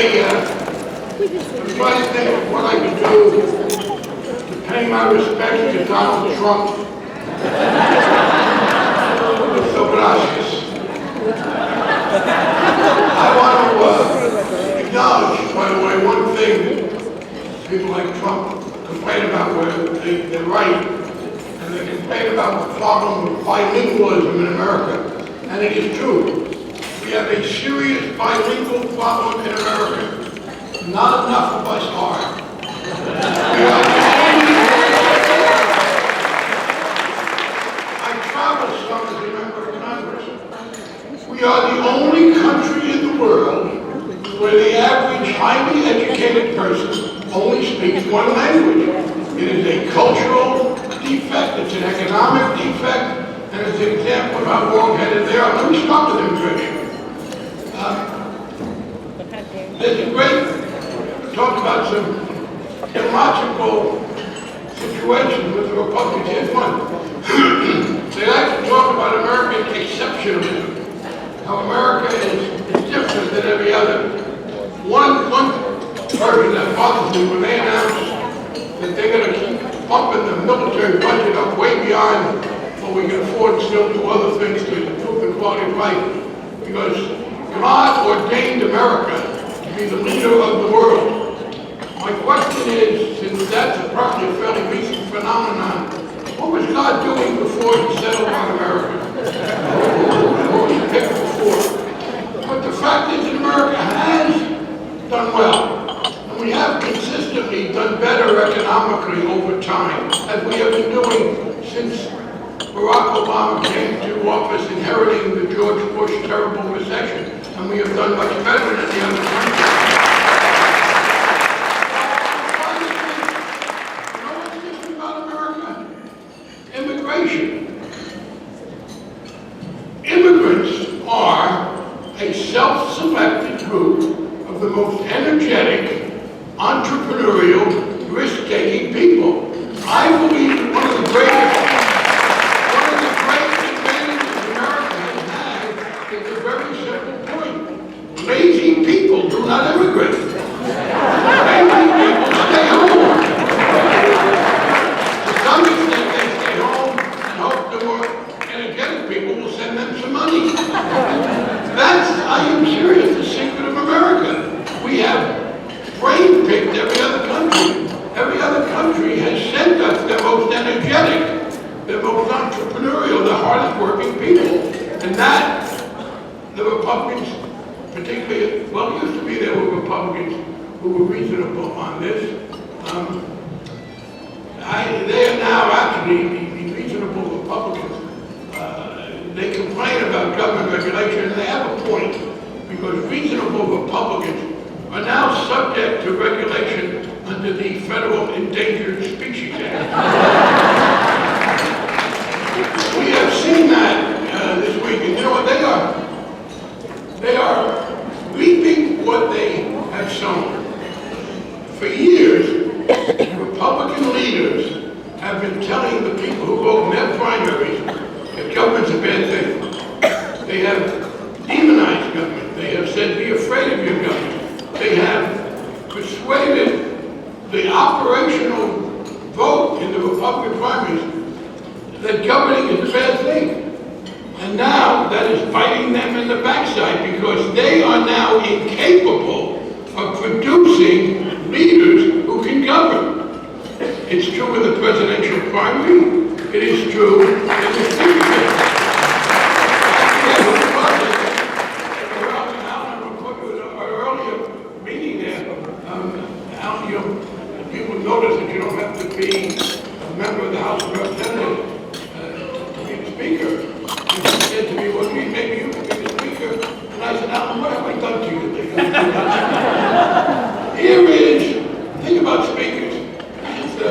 I'm trying to think of what I could do to pay my respects to Donald Trump. So gracias. I want to acknowledge, by the way, one thing people like Trump complain about where they're right, and they complain about the problem of bilingualism in America. And it is true. We have a serious bilingual problem in America. Not enough of us are. I traveled some as a member of Congress. We are the only country in the world where the average highly educated person only speaks one language. It is a cultural defect, it's an economic defect, and it's an example of how wrong-headed they are. Let me start with immigration. There's a great talk about some illogical situations with the Republicans. Here's one. They like to talk about American exceptionalism, how America is different than every other. One version that bothers me when they announce that they're going to keep bumping the military budget up way beyond what we can afford and still do other things to improve the quality of life. Because God ordained America to be the leader of the world. My question is, since that's probably a fairly recent phenomenon, what was God doing before he settled on America? What was he picked before? But the fact is that America has done well. And we have consistently done better economically over time, as we have been doing since Barack Obama came to office, inheriting the George Bush terrible recession. And we have done much better than the other countries. You know what's different about America? Immigration. Immigrants are a self-selected group of the most energetic, entrepreneurial, risk-taking people. I believe that one of the great advantages America has had is a very simple point. Lazy people do not immigrate. Lazy people stay home. To some extent, they stay home and hope the more energetic people will send them some money. I am serious, the secret of America. We have brain-picked every other country. Every other country has sent us their most energetic, their most entrepreneurial, the hardest working people. And that, the Republicans, particularly, well, it used to be there were Republicans who were reasonable on this. They are now actually the reasonable Republicans. They complain about government regulation, and they have a point, because reasonable Republicans are now subject to regulation under the Federal Endangered Species Act. We have seen that this week, and you know what they are? They are reaping what they have sown. For years, Republican leaders have been telling the people who vote in their primaries that government's a bad thing. They have demonized government. They have said, be afraid of your government. They have persuaded the operational vote in the Republican primaries that governing is a bad thing. And now that is biting them in the backside, because they are now incapable of producing leaders who can govern. It's true in the presidential primary. It is true in the speaker. Notice that you don't have to be a member of the House of Representatives to be the Speaker. He said to me, well, maybe you can be the Speaker. And I said, Alan, what have I done to you today? Here is, think about speakers. It's the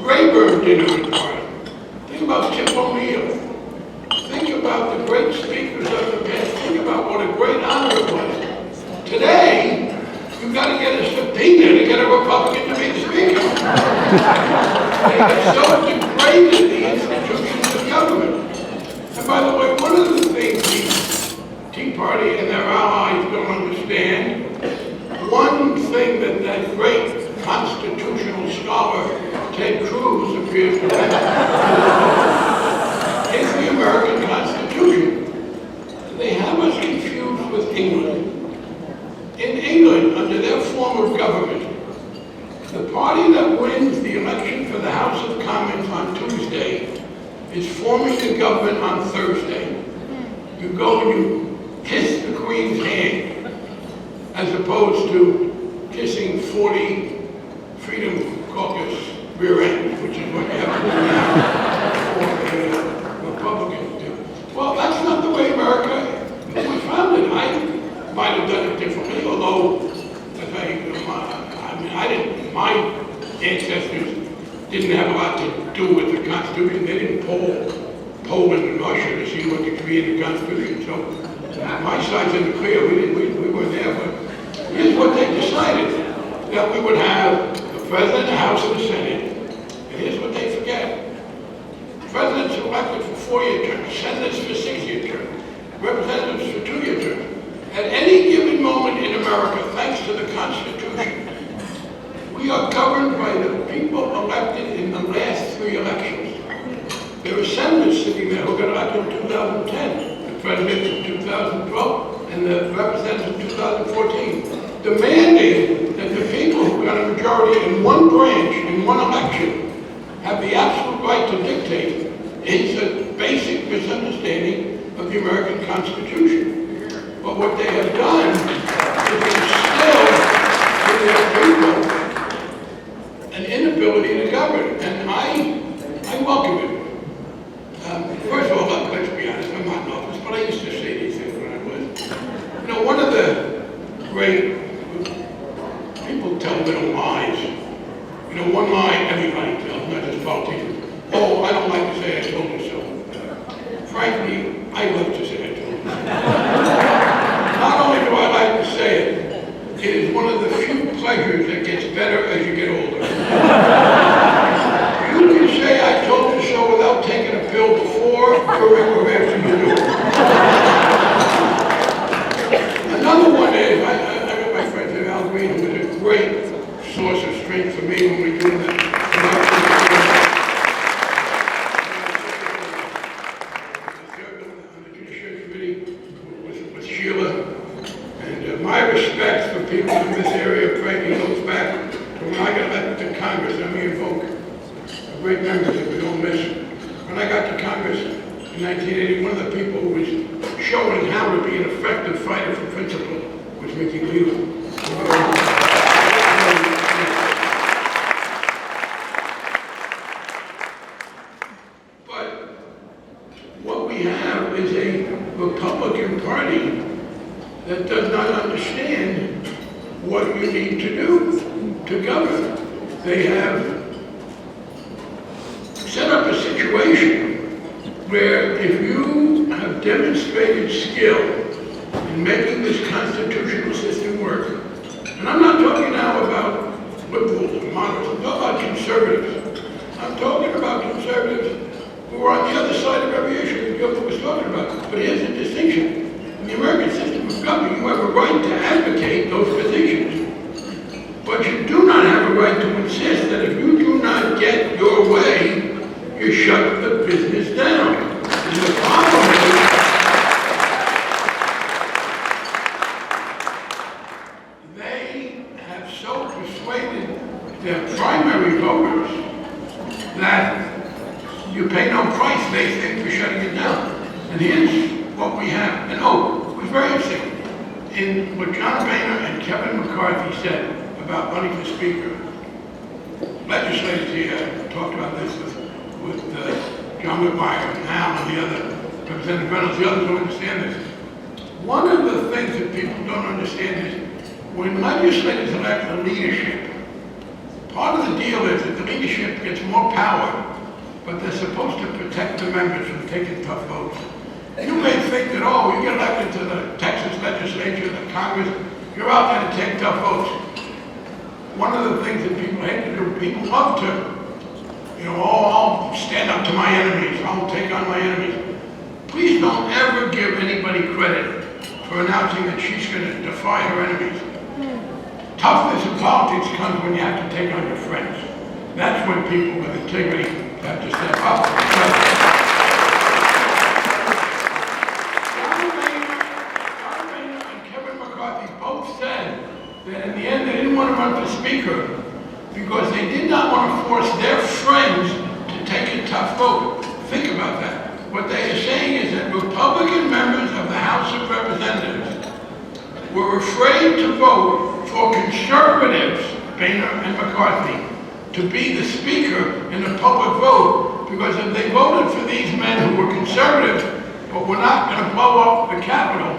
Rayburn dinner in Parliament. Think about Tip O'Neill. appears to be, is the American Constitution. They have us confused with England. In England, under their form of government, the party that wins the election for the House of Commons on Tuesday is forming the government on Thursday. You go and you kiss the Queen's hand, as opposed to kissing 40 Freedom Caucus rear ends, which is what you have to do now for the Republicans do. Well, that's not the way America was founded. I might have done it differently, although, as my ancestors didn't have a lot to do with the Constitution. They didn't poll Poland and Russia to see what to create the Constitution. So my side's in the clear. We weren't there, but here's what they decided: that we would have the President, the House, and the Senate. And here's what they forget: presidents are elected for 4-year terms, senators for 6-year terms, representatives for 2-year terms. At any given moment in America, thanks to the Constitution, we are governed by the people elected in the last 3 elections. There are senators sitting there who got elected in 2010, the president in 2012, and the representative in 2014, demanding that the people who got a majority in one branch, in one election, have the absolute right to dictate. It's a basic misunderstanding of the American Constitution. But what they have done is instill in their people an inability to govern, and I welcome it. First of all, let's be honest, I'm not in office, but I used to say these things when I was. You know, one of the great, people tell little lies. You know, one lie everybody tells, not just politicians. Oh, I don't like to say I told you so. Frankly, I love to say I told you so. Not only do I like to say it, it is one of the few pleasures that gets better as you get older. You can say I told you so without taking a pill before, during, or after you do it. Another one is, I got my friend here, Al Green, who was a great source of strength for me when we do that. My respect for people in this area of Frankie goes back to when I got elected to Congress. Let me invoke a great memory that we don't miss. When I got to Congress in 1980, one of the people who was showing how to be an effective fighter for principle was Mickey Leland. But what we have is a Republican Party that does not understand what you need to do to govern. They have set up a situation where if you have demonstrated skill in making this constitutional system work, and I'm not talking now about liberals and moderates, I'm talking about conservatives. I'm talking about conservatives who are on the other side of every issue that Gilbert was talking about. But here's the distinction. In the American system of government, you have a right to advocate those positions. But you do not have a right to insist that if you do not get your way, you shut the business down. And the problem is, they have so persuaded their primary voters that you pay no price, they think, for shutting it down. And here's what we have. And it was very interesting in what John Boehner and Kevin McCarthy said about running for speaker. Legislators here talked about this with John McGuire and Al and the other, Representative Reynolds, the others don't understand this. One of the things that people don't understand is when legislators elect the leadership, part of the deal is that the leadership gets more power, but they're supposed to protect the members from taking tough votes. You may think that, you get elected to the Texas legislature, the Congress, you're out there to take tough votes. One of the things that people hate to do, people love to, I'll stand up to my enemies, I'll take on my enemies. Please don't ever give anybody credit for announcing that she's going to defy her enemies. Toughness in politics comes when you have to take on your friends. That's when people with integrity have to step up. John Boehner and Kevin McCarthy both said that in the end they didn't want to run for speaker because they did not want to force their friends to take a tough vote. Think about that. What they are saying is that Republican members of the House of Representatives were afraid to vote for conservatives, Boehner and McCarthy, to be the speaker in a public vote, because if they voted for these men who were conservative but were not going to blow up the Capitol,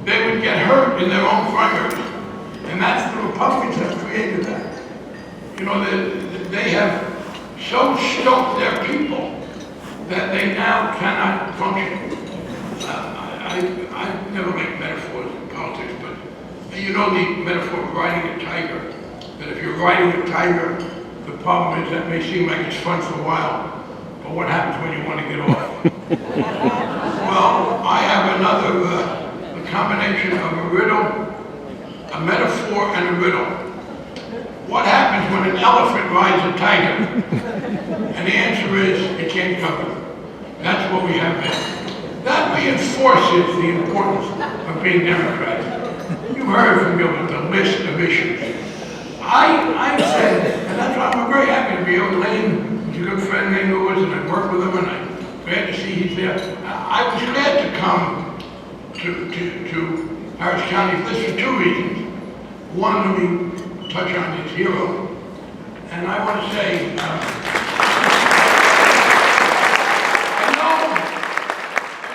they would get hurt in their own primaries. And that's the Republicans have created that. You know, they have so stoked their people that they now cannot function. I never make metaphors in politics, but you know the metaphor of riding a tiger, that if you're riding a tiger, the problem is that may seem like it's fun for a while, but what happens when you want to get off? Well, I have another, a combination of a riddle, a metaphor, and a riddle. What happens when an elephant rides a tiger? And the answer is, it can't cover. That's what we have been. That reinforces the importance of being Democrats. You've heard from Gilbert the list of issues. I said, and that's why I'm very happy to be able to Lane. He's a good friend, Lane Lewis, and I work with him, and I'm glad to see he's there. I was glad to come to Harris County for this for two reasons. One, let me touch on his hero, and I want to say, I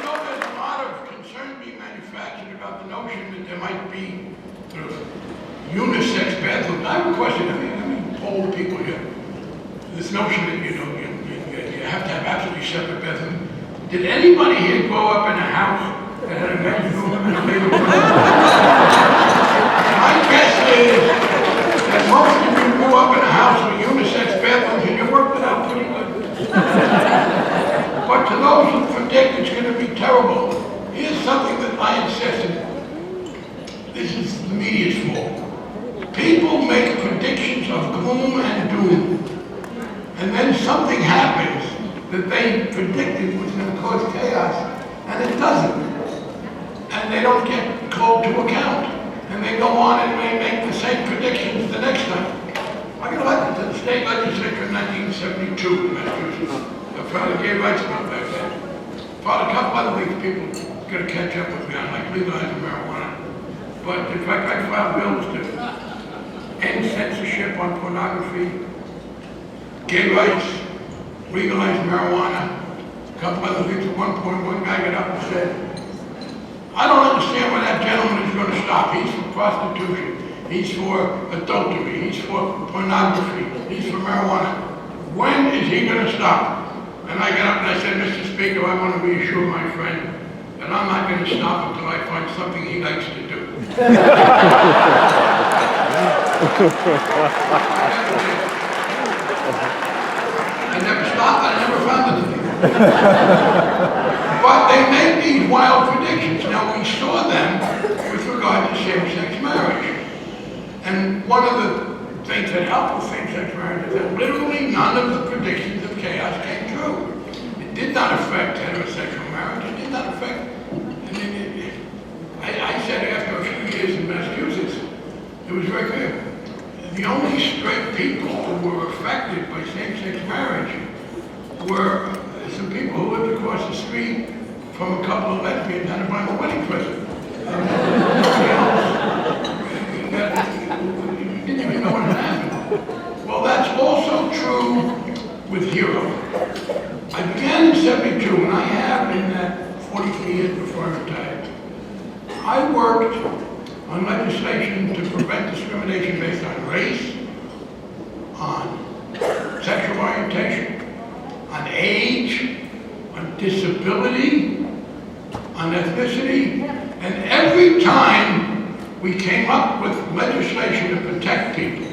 know there's a lot of concern being manufactured about the notion that there might be sort of unisex bathrooms. I have a question. I mean, poll people here. This notion that you have to have absolutely separate bathrooms. Did anybody here grow up in a house that had a men's room and a ladies' room? My guess is that most of you grew up in a house with unisex bathrooms and you worked it out pretty good. But to those who predict it's going to be terrible, here's something that I insisted. This is the media's fault. People make predictions of gloom and doom, and then something happens that they predicted was going to cause chaos, and it doesn't. And they don't get called to account. And they go on and may make the same predictions the next time. I got elected to the state legislature in 1972 in Massachusetts. I filed a gay rights bill back then. Filed a couple other things people going to catch up with me on, like legalizing marijuana. But in fact, I filed bills to end censorship on pornography, gay rights, legalize marijuana, a couple other things. At one point, one guy got up and said, I don't understand why that gentleman is going to stop. He's for prostitution. He's for adultery. He's for pornography. He's for marijuana. When is he going to stop? And I got up and I said, Mr. Speaker, I want to reassure my friend that I'm not going to stop until I find something he likes to do. I never stopped. I never found anything. But they made these wild predictions. Now, we saw them with regard to same-sex marriage. And one of the things that helped with same-sex marriage is that literally none of the predictions of chaos came true. It did not affect heterosexual marriage. It did not affect... I said after a few years in Massachusetts, it was very clear. The only straight people who were affected by same-sex marriage were some people who lived across the street from a couple of lesbians had to buy them a wedding present. You didn't even know what had happened. Well, that's also true with Hero. I began in '72, and I have in that 43 years before I retired. I worked on legislation to prevent discrimination based on race, on sexual orientation, on age, on disability, on ethnicity, and every time we came up with legislation to protect people,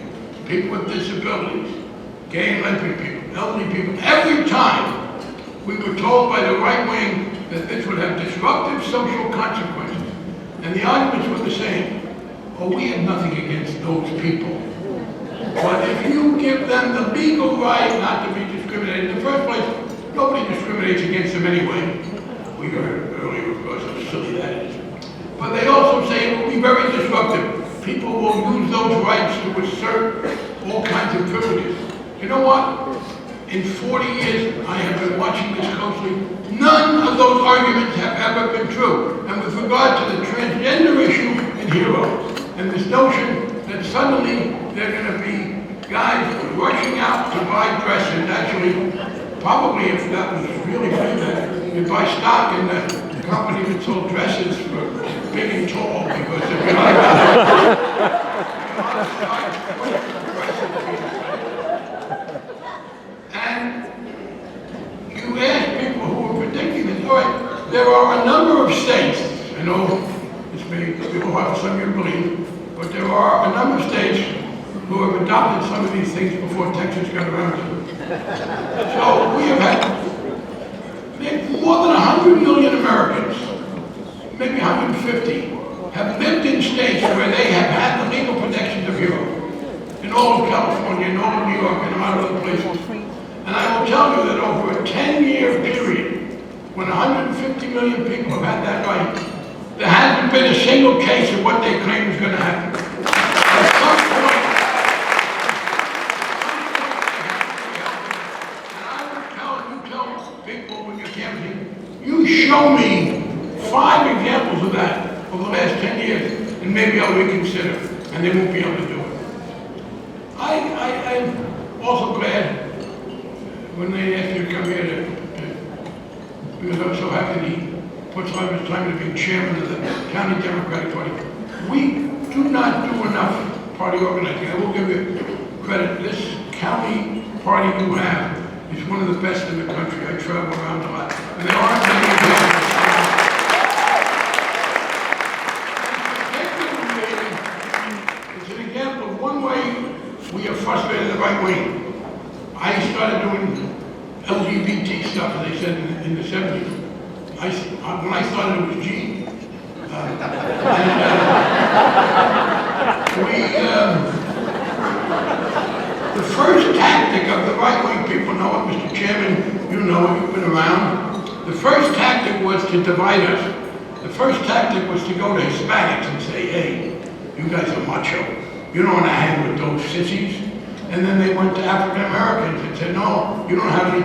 people with disabilities, gay and lesbian people, elderly people, every time we were told by the right wing that this would have disruptive social consequences. And the arguments were the same. Oh, we have nothing against those people. But if you give them the legal right not to be discriminated discriminated. In the first place, nobody discriminates against them anyway. We heard earlier, of course, how silly that is. But they also say it will be very disruptive. People will use those rights to assert all kinds of privileges. You know what? In 40 years, I have been watching this closely. None of those arguments have ever been true. And with regard to the transgender issue in Hero, and this notion that suddenly they're going to be guys rushing out to buy dresses, actually, probably if that was really good, you'd buy stock in the company that sold dresses for big and tall, because they're really and you ask people who are predicting this, all right, there are a number of states, I know this may be hard for some of you to believe, but there are a number of states who have adopted some of these things before Texas got around to it. So we have had maybe more than 100 million Americans, maybe 150, have lived in states where they have had the legal protections of Europe. In all of California, in all of New York, and a lot of other places. And I will tell you that over a 10-year period, when 150 million people have had that right, there hasn't been a single case of what they claim is going to happen. At some point, you show me 5 examples of that over the last 10 years, and maybe I'll reconsider, and they won't be able to do it. I'm also glad when they asked me to come here because I'm so happy that he puts all of his time into being chairman of the County Democratic Party. We do not do enough party organizing. I will give you credit. This county party you have is one of the best in the country. I travel around a lot. And there aren't many examples. It's an example of one way we have frustrated the right wing. I started doing LGBT stuff, as they said, in the 70s. When I started, it was G. The first tactic of the right-wing people know it, Mr. Chairman, you know it, you've been around. The first tactic was to divide us. The first tactic was to go to Hispanics and say, hey, you guys are macho. You don't want to hang with those sissies. And then they went to African Americans and said, no, you don't have any,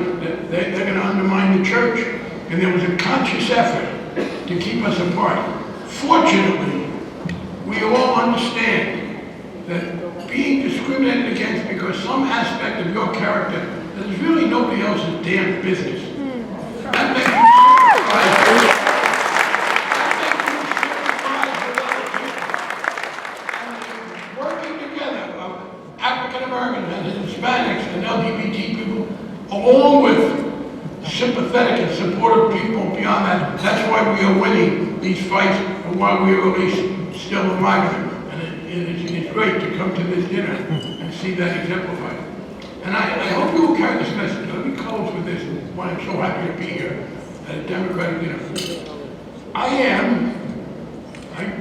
they're going to undermine the church. And there was a conscious effort to keep us apart. Fortunately, we all understand that being discriminated against because some aspect of your character that is really nobody else's damn business. That makes you sympathize with other people. And working together of African Americans and Hispanics and LGBT people, along with sympathetic and supportive people beyond that. That's why we are winning these fights and why we are at least still alive. It's great to come to this dinner and see that exemplified. And I hope you will carry this message. Let me close with this, why I'm so happy to be here at a Democratic dinner. I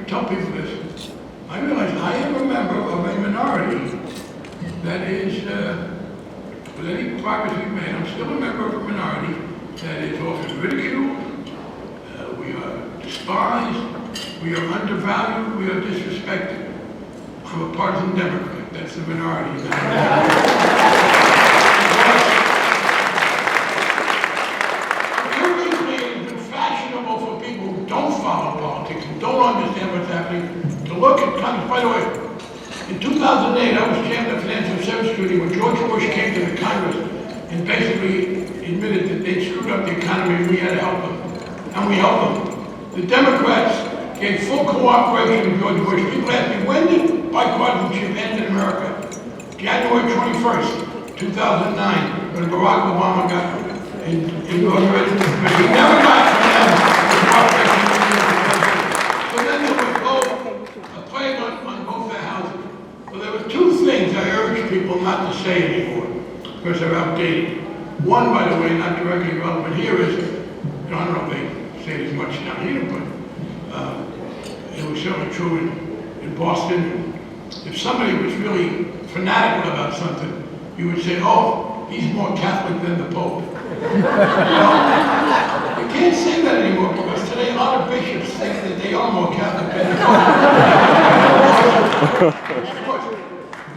tell people this, I realize I am a member of a minority that is, with any progress we've made, I'm still a member of a minority that is often ridiculed, we are despised, we are undervalued, we are disrespected. I'm a partisan Democrat. That's the minority. Curiously, it's been fashionable for people who don't follow politics, who don't understand what's happening, to look at Congress. By the way, in 2008, I was chairman of Financial Services Committee when George Bush came to the Congress and basically admitted that they screwed up the economy and we had to help them. And we helped them. The Democrats gave full cooperation with George Bush. People ask me, when did bipartisanship end in America? January 21st, 2009, when Barack Obama got inaugurated. But he never got from them the cooperation. So then there was a plague on both their houses. Well, there were 2 things I urge people not to say anymore, because they're outdated. One, by the way, not directly relevant here is, I don't know if they say it as much down here, but it was certainly true in Boston. If somebody was really fanatical about something, you would say, oh, he's more Catholic than the Pope. Well, you can't say that anymore because today a lot of bishops think that they are more Catholic than the Pope.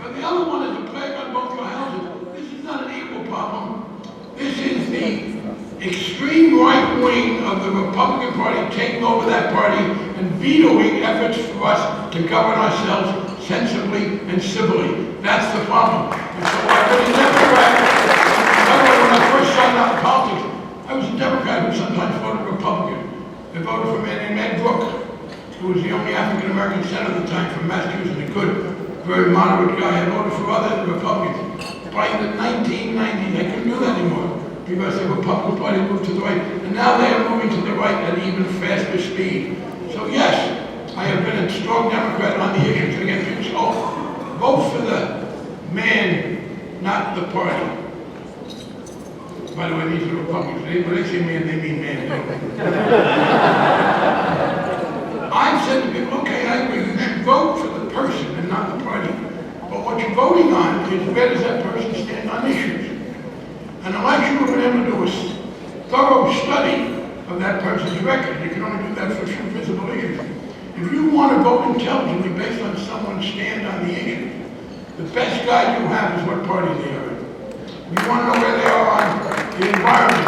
But the other one is a plague on both your houses. This is not an equal problem. This is the extreme right wing of the Republican Party taking over that party and vetoing efforts for us to govern ourselves sensibly and civilly. That's the problem. And so I've been a Democrat. When I first started out in politics, I was a Democrat who sometimes voted Republican. I voted for a man named Ed Brooke, who was the only African American senator at the time from Massachusetts, a good, very moderate guy. I voted for other Republicans. By the 1990s, they couldn't do that anymore because the Republican Party moved to the right, and now they are moving to the right at even faster speed. So yes, I have been a strong Democrat on the issues against people. So vote for the man, not the party. By the way, these are Republicans. When they say man, they mean man. I've said to people, okay, I agree, you should vote for the person and not the party. But what you're voting on is where does that person stand on issues. And unless you have been able to do a thorough study of that person's record, you can only do that for a few visible issues. If you want to vote intelligently based on someone's stand on the issue, the best guide you have is what party they are in. You want to know where they are on the environment,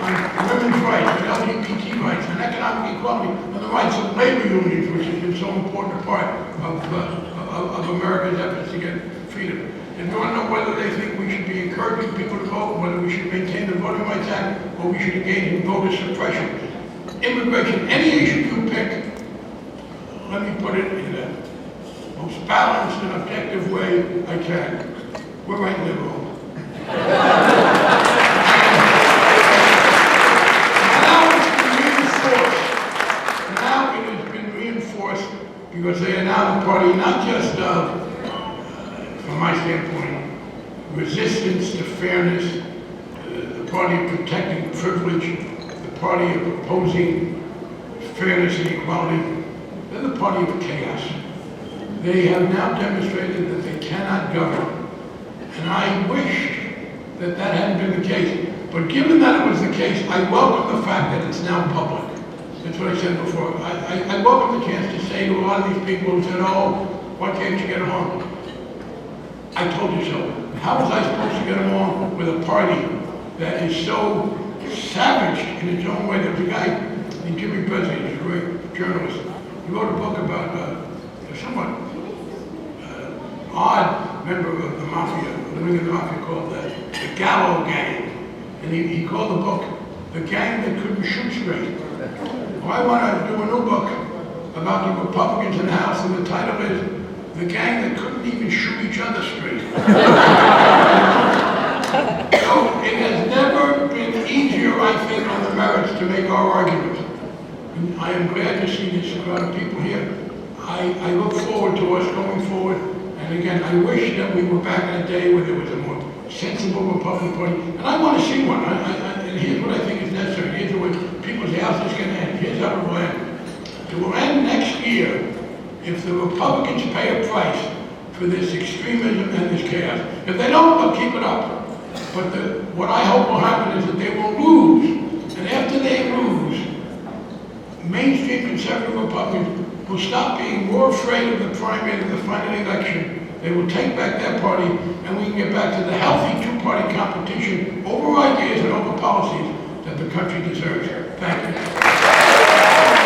on women's rights, on LGBT rights, on economic equality, on the rights of labor unions, which has been so important a part of America's efforts to get freedom. And you want to know whether they think we should be encouraging people to vote, whether we should maintain the Voting Rights Act, or we should engage in voter suppression. Immigration, any issue you pick, let me put it in the most balanced and objective way I can. We're right liberal. Now it has been reinforced because they are now the party not just of, from my standpoint, resistance to fairness, the party of protecting privilege, the party of opposing fairness and equality. They're the party of chaos. They have now demonstrated that they cannot govern. And I wish that that hadn't been the case. But given that it was the case, I welcome the fact that it's now public. That's what I said before. I welcome the chance to say to a lot of these people who said, oh, why can't you get along? I told you so. How was I supposed to get along with a party that is so savage in its own way? There was a guy named Jimmy Presley, he's a great journalist. He wrote a book about a somewhat odd member of the mafia, living in the mafia, called the Gallo Gang. And he called the book The Gang That Couldn't Shoot Straight. Well, I want to do a new book about the Republicans in the House, and the title is The Gang That Couldn't Even Shoot Each Other Straight. So it has never been easier, I think, on the merits to make our argument. And I am glad to see this crowd of people here. I look forward to us going forward. And again, I wish that we were back in a day where there was a more sensible Republican Party. And I want to see one. And here's what I think is necessary. Here's the way people's house is going to end. Here's how it will end. It will end next year if the Republicans pay a price for this extremism and this chaos. If they don't, they'll keep it up. But what I hope will happen is that they will lose. And after they lose, mainstream conservative Republicans will stop being more afraid of the primary than the final election. They will take back their party, and we can get back to the healthy two-party competition over ideas and over policies that the country deserves. Thank you.